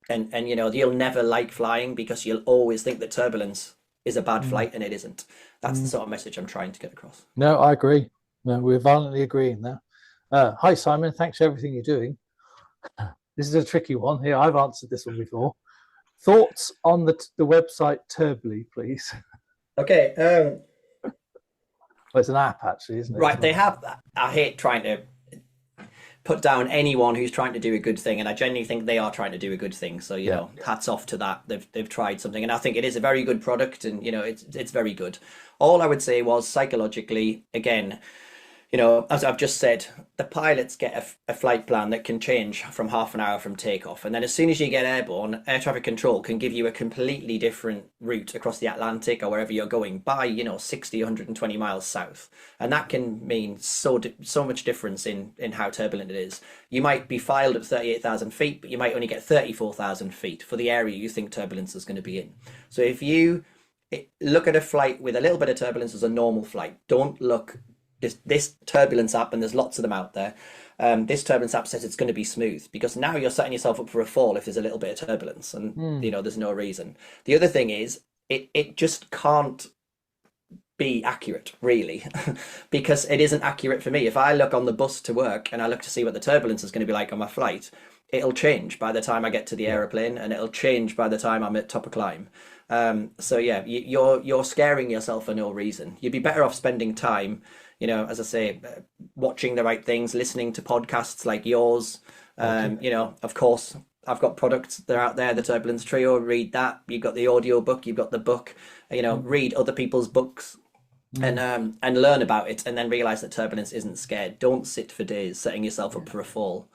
And you'll never like flying because you'll always think that turbulence is a bad flight, and it isn't. That's the sort of message I'm trying to get across. No, I agree. No, we're violently agreeing there. Hi, Simon. Thanks for everything you're doing. This is a tricky one here. I've answered this one before. Thoughts on the website Turbly, please. Okay. Well, it's an app, actually, isn't it? Right. They have. I hate trying to put down anyone who's trying to do a good thing, and I genuinely think they are trying to do a good thing. So hats off to that. They've tried something, and I think it is a very good product, and it's very good. All I would say was, psychologically, again, As I've just said, the pilots get a flight plan that can change from half an hour from takeoff. And then as soon as you get airborne, air traffic control can give you a completely different route across the Atlantic or wherever you're going by, 60, 120 miles south. And that can mean so much difference in how turbulent it is. You might be filed at 38,000 feet, but you might only get 34,000 feet for the area you think turbulence is going to be in. So if you look at a flight with a little bit of turbulence as a normal flight, don't look this turbulence app, and there's lots of them out there. This turbulence app says it's going to be smooth, because now you're setting yourself up for a fall if there's a little bit of turbulence, and there's no reason. The other thing is it just can't be accurate, really, because it isn't accurate for me. If I look on the bus to work and I look to see what the turbulence is going to be like on my flight, it'll change by the time I get to the aeroplane, and it'll change by the time I'm at top of climb. So yeah, you're scaring yourself for no reason. You'd be better off spending time, as I say, watching the right things, listening to podcasts like yours. Of course, I've got products that are out there, the Turbulence Trio, read that. You've got the audio book, you've got the book, read other people's books and learn about it, and then realize that turbulence isn't scared. Don't sit for days setting yourself up for a fall.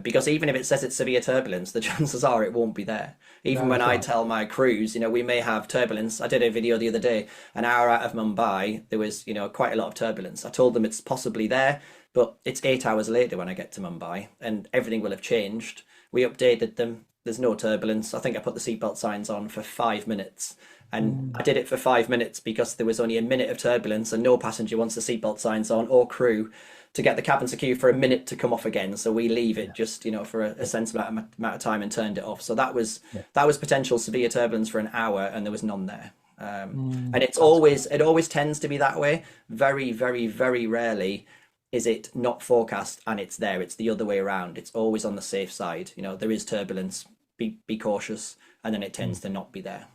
Because even if it says it's severe turbulence, the chances are it won't be there. Even when I tell my crews, we may have turbulence. I did a video the other day, an hour out of Mumbai, there was, quite a lot of turbulence. I told them it's possibly there, but it's 8 hours later when I get to Mumbai, and everything will have changed. We updated them. There's no turbulence. I think I put the seatbelt signs on for 5 minutes. And I did it for 5 minutes because there was only a minute of turbulence, and no passenger wants the seatbelt signs on, or crew to get the cabin secure for a minute to come off again. So we leave it just, for a sensible amount of time, and turned it off. So that was potential severe turbulence for an hour, and there was none there. And it always tends to be that way. Very, very, very rarely is it not forecast and it's there. It's the other way around. It's always on the safe side. There is turbulence. Be cautious, and then it tends to not be there.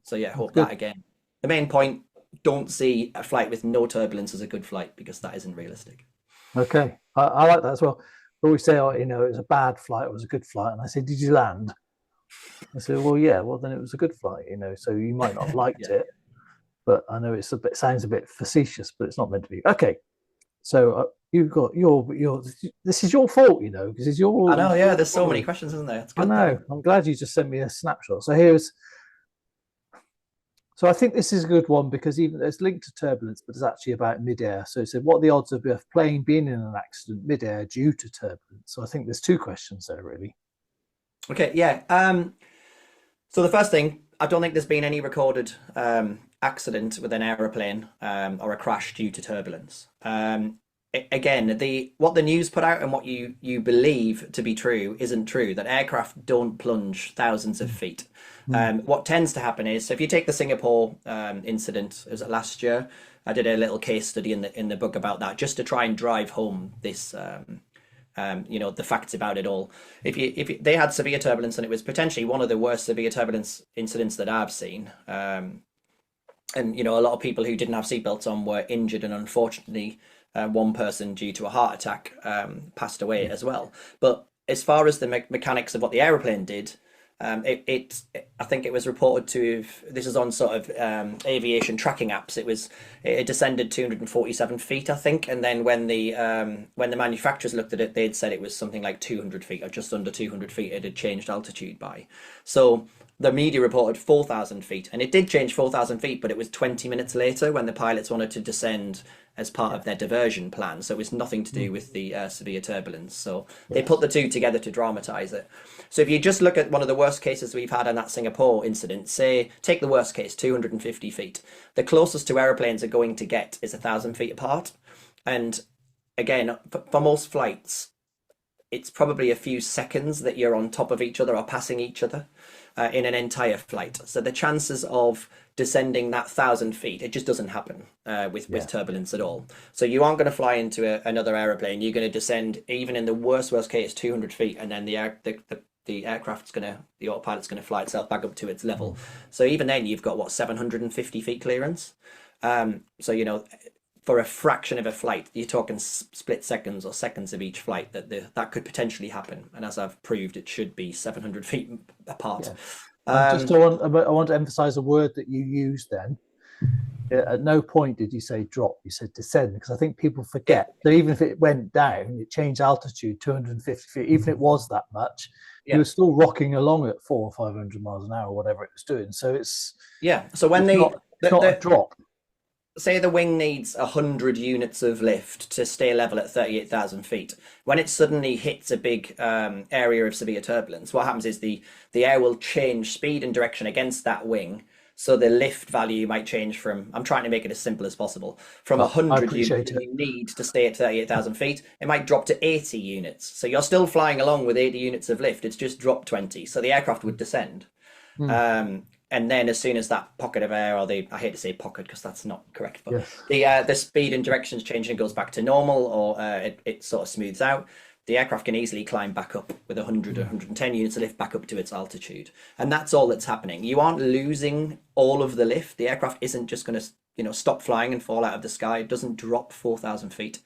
So yeah, hope that again. The main point: don't see a flight with no turbulence as a good flight, because that isn't realistic. Okay, I like that as well. We always say, it was a bad flight, it was a good flight. And I say, did you land? I said, well, yeah, well, then it was a good flight, so you might not have liked it, but I know sounds a bit facetious, but it's not meant to be. Okay, so you've got this is your fault, because it's your. I know, yeah. There's so many questions, isn't there? It's good, I know. though. I'm glad you just sent me a snapshot. So I think this is a good one, because even it's linked to turbulence, but it's actually about midair. So it said, what are the odds of a plane being in an accident midair due to turbulence? So I think there's two questions there, really. Okay, yeah. So the first thing, I don't think there's been any recorded accident with an aeroplane or a crash due to turbulence. Again, what the news put out and what you believe to be true isn't true. That aircraft don't plunge thousands of feet. What tends to happen is, so if you take the Singapore incident, was it last year? I did a little case study in the book about that, just to try and drive home this, the facts about it all. If they had severe turbulence, and it was potentially one of the worst severe turbulence incidents that I've seen. And a lot of people who didn't have seatbelts on were injured, and unfortunately, one person due to a heart attack passed away as well. But as far as the mechanics of what the aeroplane did, I think it was reported to. This is on sort of aviation tracking apps. It descended 247 feet, I think, and then when the manufacturers looked at it, they'd said it was something like 200 feet, or just under 200 feet. It had changed altitude by. So the media reported 4,000 feet, and it did change 4,000 feet, but it was 20 minutes later when the pilots wanted to descend as part of their diversion plan. So it was nothing to do with the severe turbulence. So they put the two together to dramatize it. So if you just look at one of the worst cases we've had in that Singapore incident, take the worst case, 250 feet. The closest two airplanes are going to get is 1,000 feet apart. And again, for most flights, it's probably a few seconds that you're on top of each other or passing each other in an entire flight. So the chances of descending that 1,000 feet, it just doesn't happen with turbulence at all. So you aren't going to fly into another airplane. You're going to descend, even in the worst case, 200 feet, and then the autopilot's going to fly itself back up to its level. So even then, you've got 750 feet clearance. So for a fraction of a flight, you're talking split seconds or seconds of each flight that could potentially happen. And as I've proved, it should be 700 feet apart. I want to emphasize a word that you used then. At no point did you say drop, you said descend, because I think people forget that even if it went down, it changed altitude 250 feet, even if it was that much, you Yeah. were still rocking along at 400 or 500 miles an hour, whatever it was doing. So Yeah. So when it's they not it's not a drop. say the wing needs 100 units of lift to stay level at 38,000 feet. When it suddenly hits a big area of severe turbulence, what happens is the air will change speed and direction against that wing. So the lift value might change from, I'm trying to make it as simple as possible, from I 100 units appreciate that it. you need to stay at 38,000 feet, it might drop to 80 units. So you're still flying along with 80 units of lift, it's just dropped 20. So the aircraft would descend. Mm, And then as soon as that pocket of air, or the I hate to say pocket because that's not correct, but yes. the speed and directions change and goes back to normal, or it sort of smooths out, the aircraft can easily climb back up with 100 or Mm, 110 units of lift back up to its altitude. And that's all that's happening. You aren't losing all of the lift. The aircraft isn't just going to, stop flying and fall out of the sky. It doesn't drop 4,000 feet.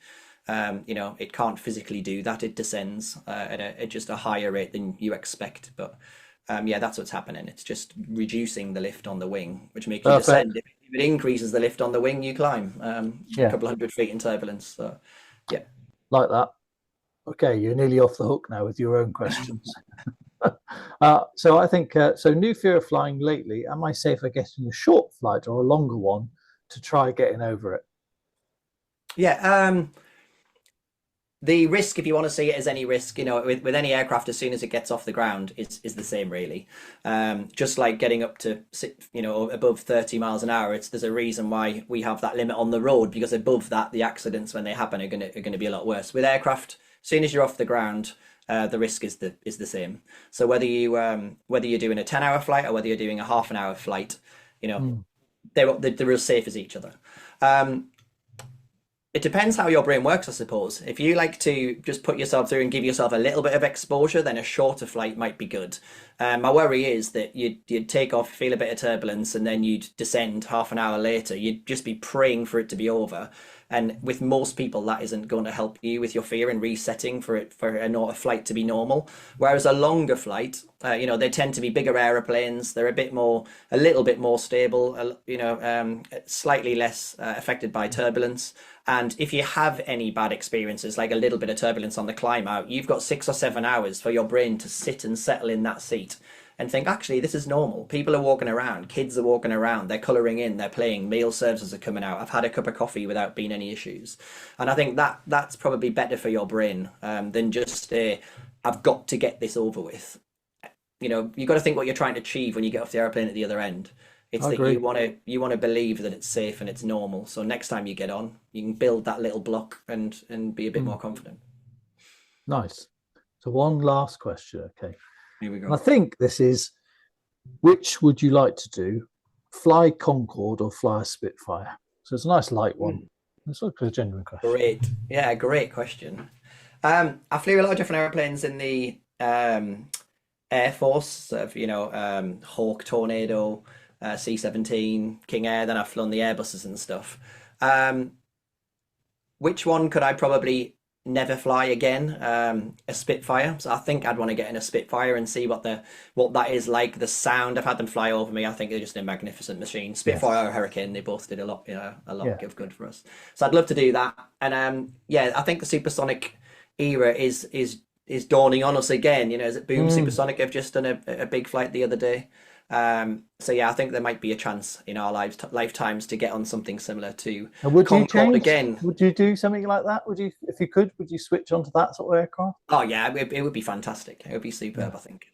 It can't physically do that. It descends at just a higher rate than you expect. But yeah, that's what's happening. It's just reducing the lift on the wing, which makes you perfect. descend. If it increases the lift on the wing, you climb a Yeah, couple hundred feet in turbulence. So, yeah. like that. Okay, you're nearly off the hook now with your own questions. So I think so. New fear of flying lately. Am I safer getting a short flight or a longer one to try getting over it? Yeah, the risk, if you want to see it as any risk, with any aircraft, as soon as it gets off the ground, is the same really. Just like getting up to above 30 miles an hour, there's a reason why we have that limit on the road, because above that, the accidents when they happen are gonna be a lot worse. With aircraft, as soon as you're off the ground, the risk is the same. So whether you're doing a 10-hour flight or whether you're doing a half an hour flight, you know Mm, they're as safe as each other. Um, it depends how your brain works, I suppose. If you like to just put yourself through and give yourself a little bit of exposure, then a shorter flight might be good. My worry is that you'd take off, feel a bit of turbulence, and then you'd descend half an hour later. You'd just be praying for it to be over. And with most people, that isn't going to help you with your fear and resetting for a flight to be normal. Whereas a longer flight, they tend to be bigger aeroplanes. They're a little bit more stable. Slightly less affected by turbulence. And if you have any bad experiences, like a little bit of turbulence on the climb out, you've got 6 or 7 hours for your brain to sit and settle in that seat and think, actually, this is normal. People are walking around, kids are walking around, they're colouring in, they're playing, meal services are coming out. I've had a cup of coffee without being any issues. And I think that's probably better for your brain than just, I've got to get this over with. You've got to think what you're trying to achieve when you get off the airplane at the other end. It's I that agree. you want to believe that it's safe and it's normal. So next time you get on, you can build that little block and be a bit Mm, more confident. nice. So one last question. Okay. Here we And I go. think this is, which would you like to do? Fly Concorde or fly a Spitfire? So it's a nice light one. Mm, It's like a genuine question. great. Yeah, great question. I flew a lot of different airplanes in the Air Force, sort of, Hawk Tornado, C-17, King Air. Then I've flown the Airbuses and stuff. Um, which one could I probably never fly again? A Spitfire. So I think I'd want to get in a Spitfire and see what that is like. The sound. I've had them fly over me. I think they're just a magnificent machine. Yes. Spitfire or Hurricane. They both did a lot Yeah. of good for us. So I'd love to do that. And yeah, I think the supersonic era is dawning on us again. Is it Boom Mm. Supersonic have just done a big flight the other day. So yeah, I think there might be a chance in our lifetimes to get on something similar to And would you Concorde change? again. Would you do something like that? Would you, if you could, would you switch onto that sort of aircraft? Oh yeah, it would be fantastic. It would be Yeah. superb, I think.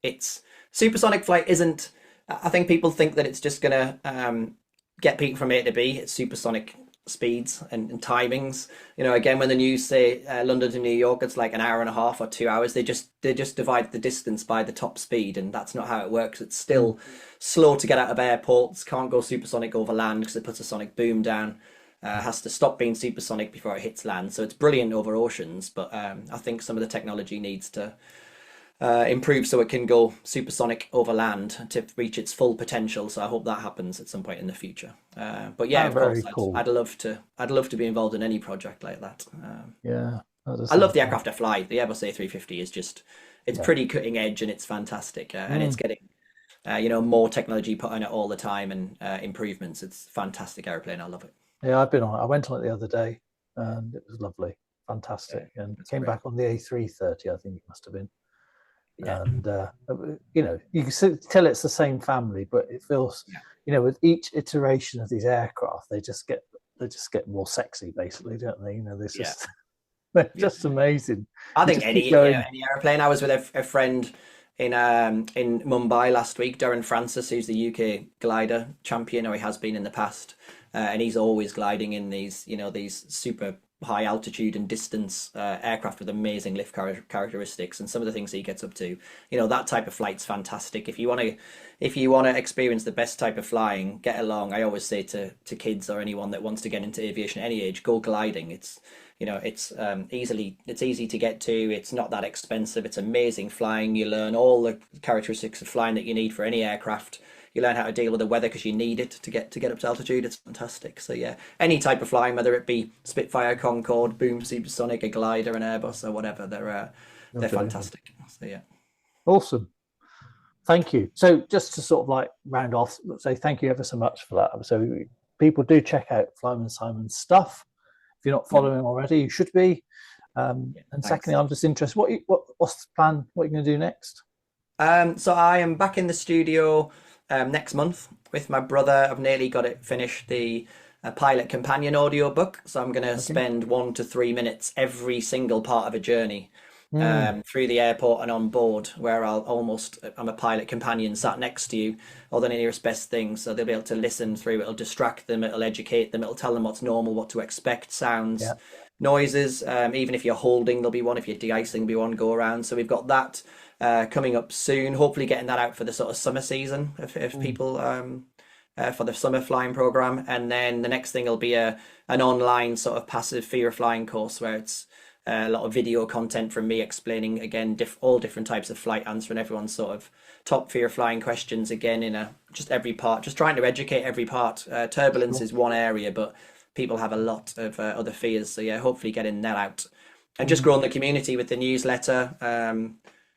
It's supersonic flight isn't. I think people think that it's just gonna get people from A to B. It's supersonic speeds and timings. Again, when the news say London to New York, it's like an hour and a half or 2 hours. They just divide the distance by the top speed, and that's not how it works. It's Mm. still slow to get out of airports. Can't go supersonic over land because it puts a sonic boom down. Has to stop being supersonic before it hits land. So it's brilliant over oceans, but I think some of the technology needs to improve so it can go supersonic over land to reach its full potential. So I hope that happens at some point in the future. But yeah, Oh, of course, very cool. I'd love to be involved in any project like that. Yeah, that does I love sound the fun. aircraft I fly. The Airbus A350 is just, it's Yeah. pretty cutting edge and it's fantastic, and it's Mm. getting more technology put on it all the time and improvements. It's a fantastic airplane. I love it. Yeah, I've been on it. I went on it the other day, and it was lovely, Yeah, fantastic, and it's came great. back on the A330. I think it must have been, Yeah, and you can tell it's the same family, but it feels, yeah, with each iteration of these aircraft, they just get more sexy, basically, don't they? They're yeah, just they're yeah. just amazing. I You think just keep any going. any airplane. I was with a friend in Mumbai last week, Darren Francis, who's the UK glider champion, or he has been in the past, and he's always gliding in these super high altitude and distance aircraft with amazing lift characteristics, and some of the things he gets up to. That type of flight's fantastic. If you want to experience the best type of flying, get along. I always say to kids or anyone that wants to get into aviation at any age, go gliding. It's easy to get to. It's not that expensive. It's amazing flying. You learn all the characteristics of flying that you need for any aircraft. You learn how to deal with the weather because you need it to get up to altitude. It's fantastic. So yeah, any type of flying, whether it be Spitfire, Concorde, Boom, Supersonic, a glider, an Airbus, or whatever, they're Brilliant. fantastic. So yeah. Awesome. Thank you. So just to sort of like round off, say thank you ever so much for that. So people do check out Flyman Simon's stuff. If you're not Mhm. following already, you should be. Yeah, And thanks. secondly, I'm just interested. What's the plan? What are you going to do next? So I am back in the studio next month with my brother. I've nearly got it finished, the pilot companion audio book. So I'm going to Okay. spend 1 to 3 minutes every single part of a journey Mm, through the airport and on board, where I'm a pilot companion sat next to you, all the nearest best things. So they'll be able to listen through. It'll distract them. It'll educate them. It'll tell them what's normal, what to expect, sounds, yeah. noises. Even if you're holding, there'll be one. If you're de-icing, there'll be one go around. So we've got that coming up soon. Hopefully, getting that out for the sort of summer season if Mm, people for the summer flying program, and then the next thing will be an online sort of passive fear of flying course where it's a lot of video content from me explaining again all different types of flight, answering everyone's sort of top fear flying questions again in just every part, just trying to educate every part. Turbulence sure. is one area, but people have a lot of other fears. So yeah, hopefully getting that out and just Mm, growing the community with the newsletter.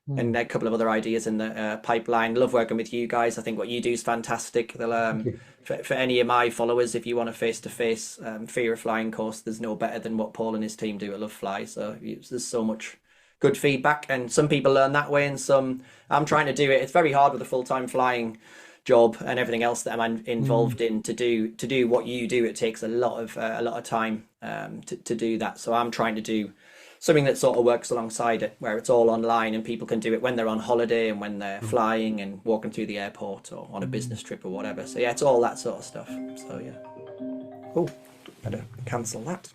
And mm. a couple of other ideas in the pipeline. Love working with you guys. I think what you do is fantastic. Thank you. For any of my followers, if you want a face-to-face fear of flying course, there's no better than what Paul and his team do at Lovefly. So there's so much good feedback, and some people learn that way, and some I'm trying to do it. It's very hard with a full-time flying job and everything else that I'm Mm, involved in to do what you do. It takes a lot of time to do that. So I'm trying to do something that sort of works alongside it, where it's all online and people can do it when they're on holiday and when they're mm, flying and walking through the airport or on a mm. business trip or whatever. So yeah, it's all that sort of stuff. So yeah. Oh, better cancel that.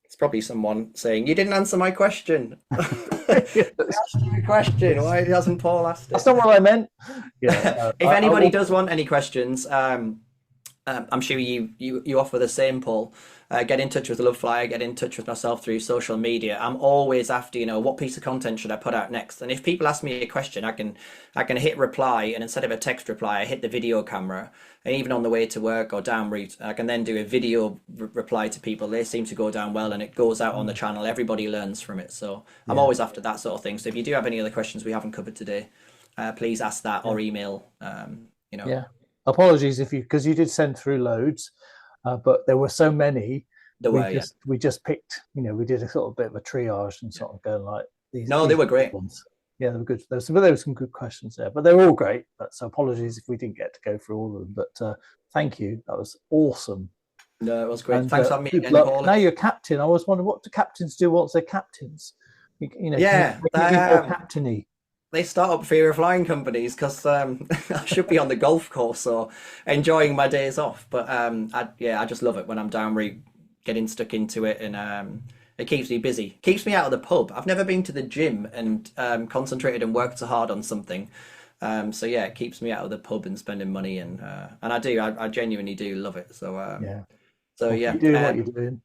It's probably someone saying, "You didn't answer my question." I Yes. asked you a question. Why hasn't Paul asked That's it? not what I meant. Yeah. If I anybody will. does want any questions, I'm sure you offer the same, Paul. Get in touch with Lovefly, get in touch with myself through social media. I'm always after, what piece of content should I put out next? And if people ask me a question, I can hit reply, and instead of a text reply, I hit the video camera. And even on the way to work or down route, I can then do a video reply to people. They seem to go down well, and it goes out on the Mm, channel. Everybody learns from it. So I'm yeah. always after that sort of thing. So if you do have any other questions we haven't covered today, please ask that Yeah. or email. Yeah. Apologies if you because you did send through loads, but there were so many. The We way, yeah. just picked. We did a sort of bit of a triage and sort of going like No, they these were are good great. ones. Yeah, they were good. There were some good questions there, but they were all great. But so apologies if we didn't get to go through all of them. But thank you. That was awesome. No, it was great. And Thanks for having me good again, luck. Paul. Now you're captain. I always wonder what do captains do once they're captains. Can you Yeah, make it more captainy? they start up fear of flying companies because I should be on the golf course or enjoying my days off. But I just love it when I'm down route, getting stuck into it, and it keeps me busy, keeps me out of the pub. I've never been to the gym and concentrated and worked so hard on something. So yeah, it keeps me out of the pub and spending money, and I genuinely do love it. So Yeah. so Well, yeah, keep doing what you're doing.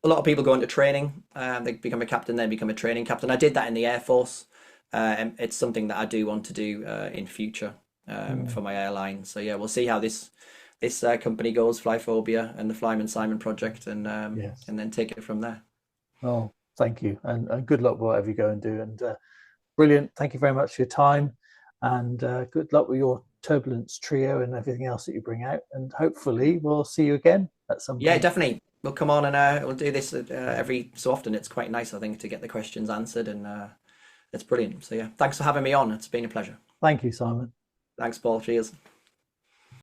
a lot of people go into training. They become a captain, then become a training captain. I did that in the Air Force. And it's something that I do want to do in future Mm, for my airline. So yeah, we'll see how this company goes, Flyphobia and the Flyman Simon project, yes. and then take it from there. Oh, thank you, and good luck with whatever you go and do. And Brilliant. Thank you very much for your time, and good luck with your turbulence trio and everything else that you bring out. And hopefully, we'll see you again at some Yeah, point. definitely. We'll come on and we'll do this every so often. It's quite nice, I think, to get the questions answered, and it's brilliant. So yeah, thanks for having me on. It's been a pleasure. Thank you, Simon. Thanks, Paul. Cheers.